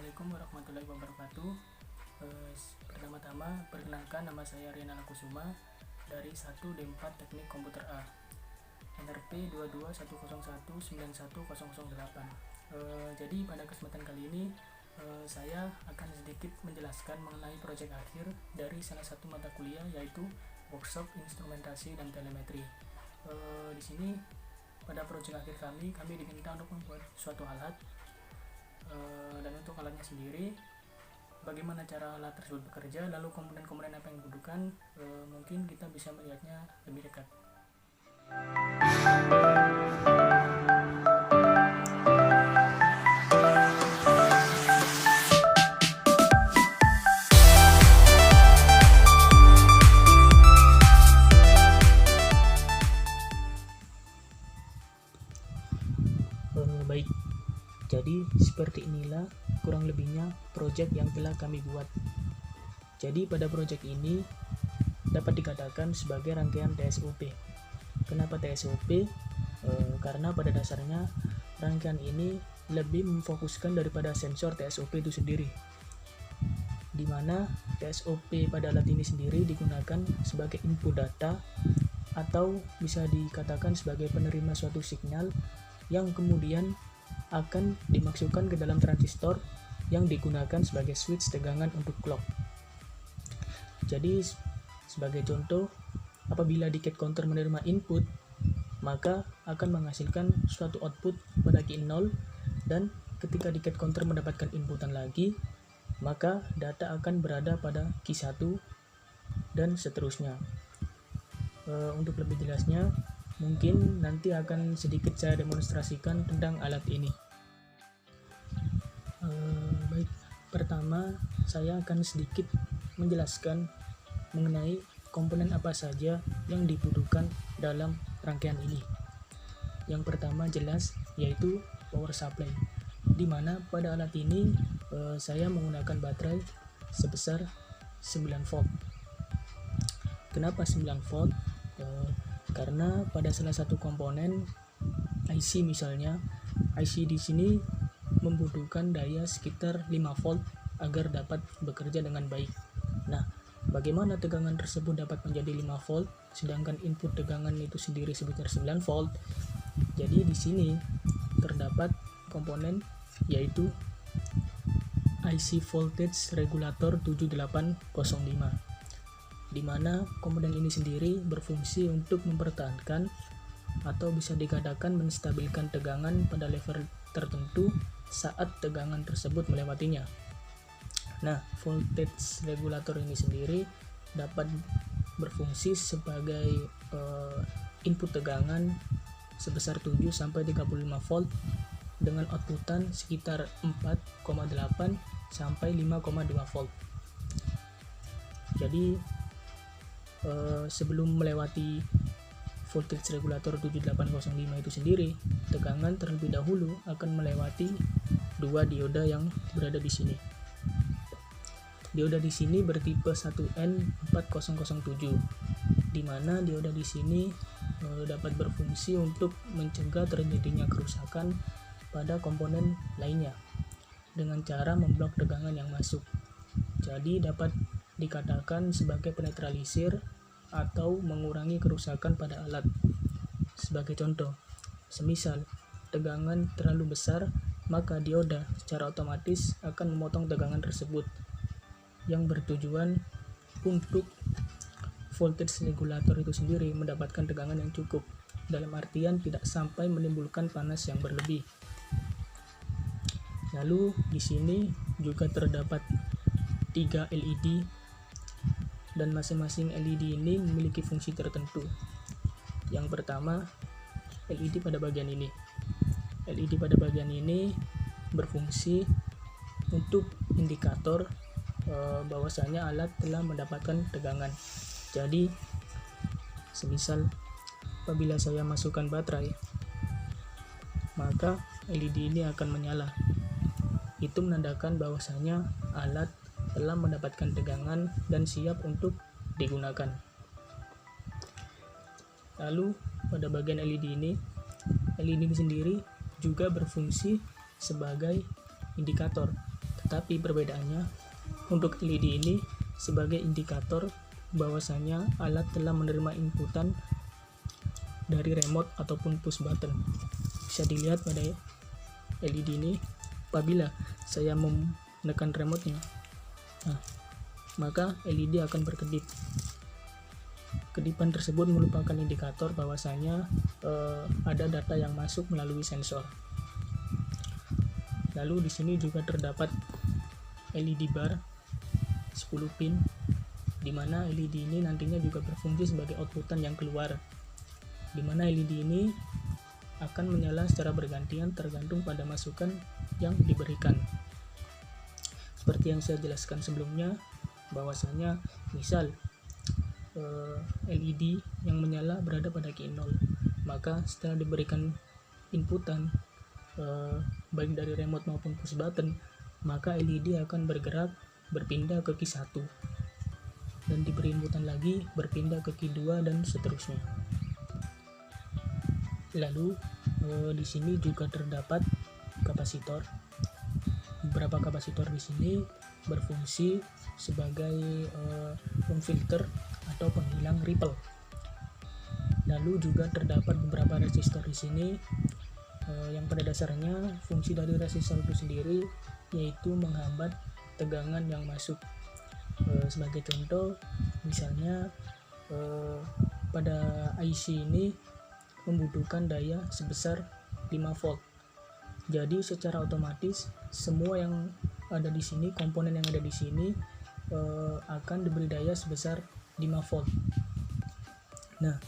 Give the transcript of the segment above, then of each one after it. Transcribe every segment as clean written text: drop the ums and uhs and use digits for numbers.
Assalamualaikum warahmatullahi wabarakatuh. Pertama-tama perkenalkan, nama saya Riana Kusuma dari 1D4 Teknik Komputer A, NRP 221019108. Jadi pada kesempatan kali ini saya akan sedikit menjelaskan mengenai proyek akhir dari salah satu mata kuliah, yaitu workshop instrumentasi dan telemetri. Di sini pada proyek akhir kami diminta untuk membuat suatu alat, dan untuk alatnya sendiri, bagaimana cara alat tersebut bekerja, lalu komponen-komponen apa yang dibutuhkan, mungkin kita bisa melihatnya lebih dekat. Baik, jadi seperti inilah kurang lebihnya proyek yang telah kami buat. Jadi pada proyek ini dapat dikatakan sebagai rangkaian TSOP. Kenapa TSOP? Karena pada dasarnya rangkaian ini lebih memfokuskan daripada sensor TSOP itu sendiri, dimana TSOP pada alat ini sendiri digunakan sebagai input data, atau bisa dikatakan sebagai penerima suatu signal yang kemudian akan dimasukkan ke dalam transistor yang digunakan sebagai switch tegangan untuk clock. Jadi sebagai contoh, apabila di gate counter menerima input, maka akan menghasilkan suatu output pada Q0, dan ketika di gate counter mendapatkan inputan lagi, maka data akan berada pada Q1 dan seterusnya. Untuk lebih jelasnya, mungkin nanti akan sedikit saya demonstrasikan tentang alat ini. Baik, pertama saya akan sedikit menjelaskan mengenai komponen apa saja yang dibutuhkan dalam rangkaian ini. Yang pertama jelas yaitu power supply, di mana pada alat ini saya menggunakan baterai sebesar 9 volt. Kenapa 9 volt? Karena pada salah satu komponen IC misalnya, IC di sini membutuhkan daya sekitar 5 volt agar dapat bekerja dengan baik. Nah, bagaimana tegangan tersebut dapat menjadi 5 volt sedangkan input tegangan itu sendiri sebesar 9 volt? Jadi di sini terdapat komponen yaitu IC voltage regulator 7805, di mana komponen ini sendiri berfungsi untuk mempertahankan atau bisa dikatakan menstabilkan tegangan pada level tertentu saat tegangan tersebut melewatinya. Nah, voltage regulator ini sendiri dapat berfungsi sebagai input tegangan sebesar 7 sampai 35 volt dengan outputan sekitar 4,8 sampai 5,2 volt. Jadi sebelum melewati voltage regulator 7805 itu sendiri, tegangan terlebih dahulu akan melewati dua dioda yang berada di sini. Dioda di sini bertipe 1N4007, di mana dioda di sini dapat berfungsi untuk mencegah terjadinya kerusakan pada komponen lainnya dengan cara memblok tegangan yang masuk. Jadi dapat dikatakan sebagai penetralisir atau mengurangi kerusakan pada alat. Sebagai contoh, semisal tegangan terlalu besar, maka dioda secara otomatis akan memotong tegangan tersebut, yang bertujuan untuk voltage regulator itu sendiri mendapatkan tegangan yang cukup, dalam artian tidak sampai menimbulkan panas yang berlebih. Lalu di sini juga terdapat 3 LED, dan masing-masing LED ini memiliki fungsi tertentu. Yang pertama, LED pada bagian ini. LED pada bagian ini berfungsi untuk indikator bahwasanya alat telah mendapatkan tegangan. Jadi, semisal apabila saya masukkan baterai, maka LED ini akan menyala. Itu menandakan bahwasanya alat telah mendapatkan tegangan dan siap untuk digunakan. Lalu pada bagian LED ini sendiri juga berfungsi sebagai indikator Tapi perbedaannya, untuk LED ini sebagai indikator bahwasanya alat telah menerima inputan dari remote ataupun push button. Bisa dilihat pada LED ini, apabila saya menekan remote-nya, maka LED akan berkedip. Kedipan tersebut merupakan indikator bahwasanya ada data yang masuk melalui sensor. Lalu di sini juga terdapat LED bar 10 pin, di mana LED ini nantinya juga berfungsi sebagai outputan yang keluar, di mana LED ini akan menyala secara bergantian tergantung pada masukan yang diberikan. Seperti yang saya jelaskan sebelumnya, bahwasanya misal LED yang menyala berada pada Q0, maka setelah diberikan inputan baik dari remote maupun push button, maka LED akan berpindah ke Q1 dan diberi inputan lagi berpindah ke Q2 dan seterusnya. Lalu di sini juga terdapat kapasitor. Beberapa kapasitor di sini berfungsi sebagai pemfilter atau penghilang ripple. Lalu juga terdapat beberapa resistor di sini yang pada dasarnya fungsi dari resistor itu sendiri yaitu menghambat tegangan yang masuk. Sebagai contoh, misalnya pada IC ini membutuhkan daya sebesar 5 volt. Jadi secara otomatis semua yang ada di sini, komponen yang ada di sini akan diberi daya sebesar 5 volt. Nah,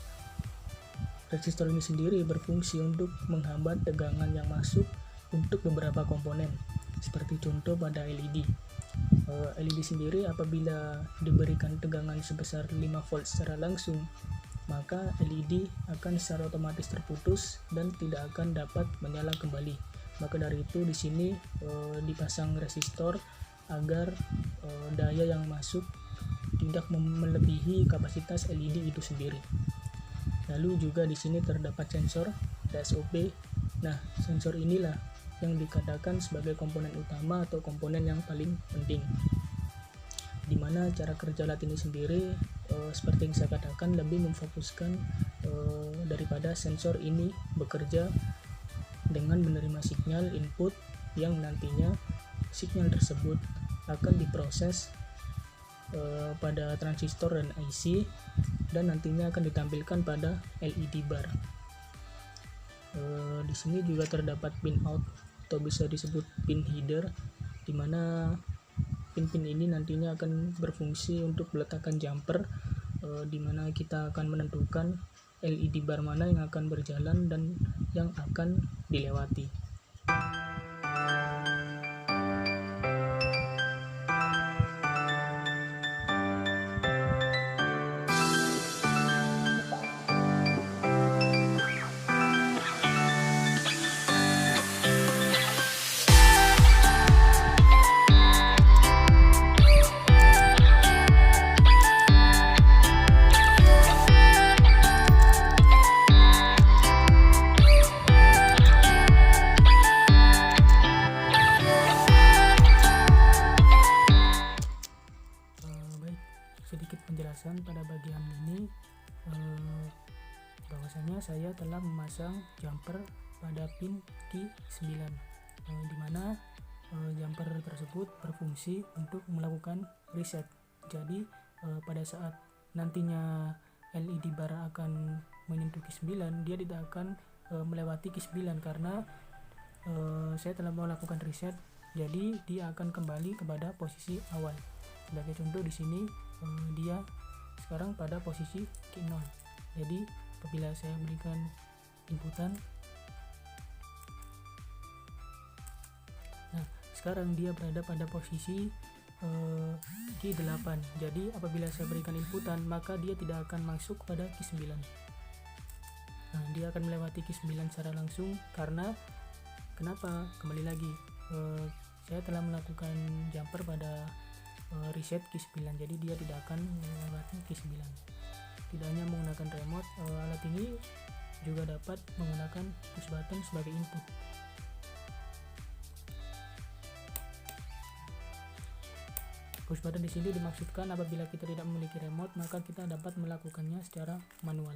resistor ini sendiri berfungsi untuk menghambat tegangan yang masuk untuk beberapa komponen. Seperti contoh pada LED. LED sendiri apabila diberikan tegangan sebesar 5 volt secara langsung, maka LED akan secara otomatis terputus dan tidak akan dapat menyala kembali. Maka dari itu di sini dipasang resistor agar daya yang masuk tidak melebihi kapasitas LED itu sendiri. Lalu juga di sini terdapat sensor DSOP. Nah, sensor inilah yang dikatakan sebagai komponen utama atau komponen yang paling penting. Dimana cara kerja alat ini sendiri seperti yang saya katakan lebih memfokuskan daripada sensor ini bekerja dengan menerima sinyal input yang nantinya sinyal tersebut akan diproses pada transistor dan IC dan nantinya akan ditampilkan pada LED bar. Di sini juga terdapat pin out atau bisa disebut pin header, di mana pin-pin ini nantinya akan berfungsi untuk meletakkan jumper, di mana kita akan menentukan LED bar mana yang akan berjalan dan yang akan dilewati. Sedikit penjelasan pada bagian ini, bahwasanya saya telah memasang jumper pada pin Q9, di mana jumper tersebut berfungsi untuk melakukan reset. Jadi pada saat nantinya LED bar akan menyentuh Q9, dia tidak akan melewati Q9 karena saya telah melakukan reset, jadi dia akan kembali kepada posisi awal. Sebagai contoh di sini dia sekarang pada posisi Q0. Jadi apabila saya berikan inputan, nah sekarang dia berada pada posisi Q8. Jadi apabila saya berikan inputan, maka dia tidak akan masuk pada Q9. Nah, dia akan melewati Q9 secara langsung karena kenapa? Kembali lagi, saya telah melakukan jumper pada reset Q9, jadi dia tidak akan melewati Q9. Tidak hanya menggunakan remote, alat ini juga dapat menggunakan push button sebagai input. Waspada di sini dimaksudkan apabila kita tidak memiliki remote, maka kita dapat melakukannya secara manual.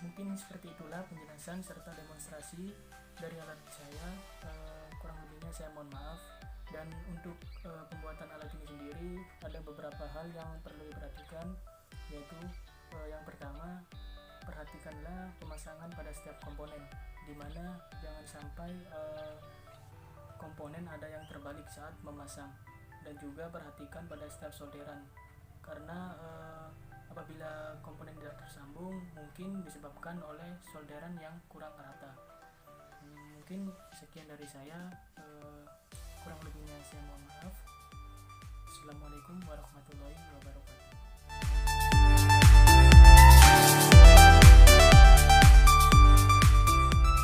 Mungkin seperti itulah penjelasan serta demonstrasi dari alat saya. Kurang lebihnya saya mohon maaf. Dan untuk pembuatan alat ini sendiri ada beberapa hal yang perlu diperhatikan, yaitu yang pertama, perhatikanlah pemasangan pada setiap komponen, dimana jangan sampai komponen ada yang terbalik saat memasang. Dan juga perhatikan pada setiap solderan, karena apabila komponen tidak tersambung mungkin disebabkan oleh solderan yang kurang rata. Mungkin sekian dari saya, kurang lebihnya saya mohon maaf. Assalamualaikum warahmatullahi wabarakatuh.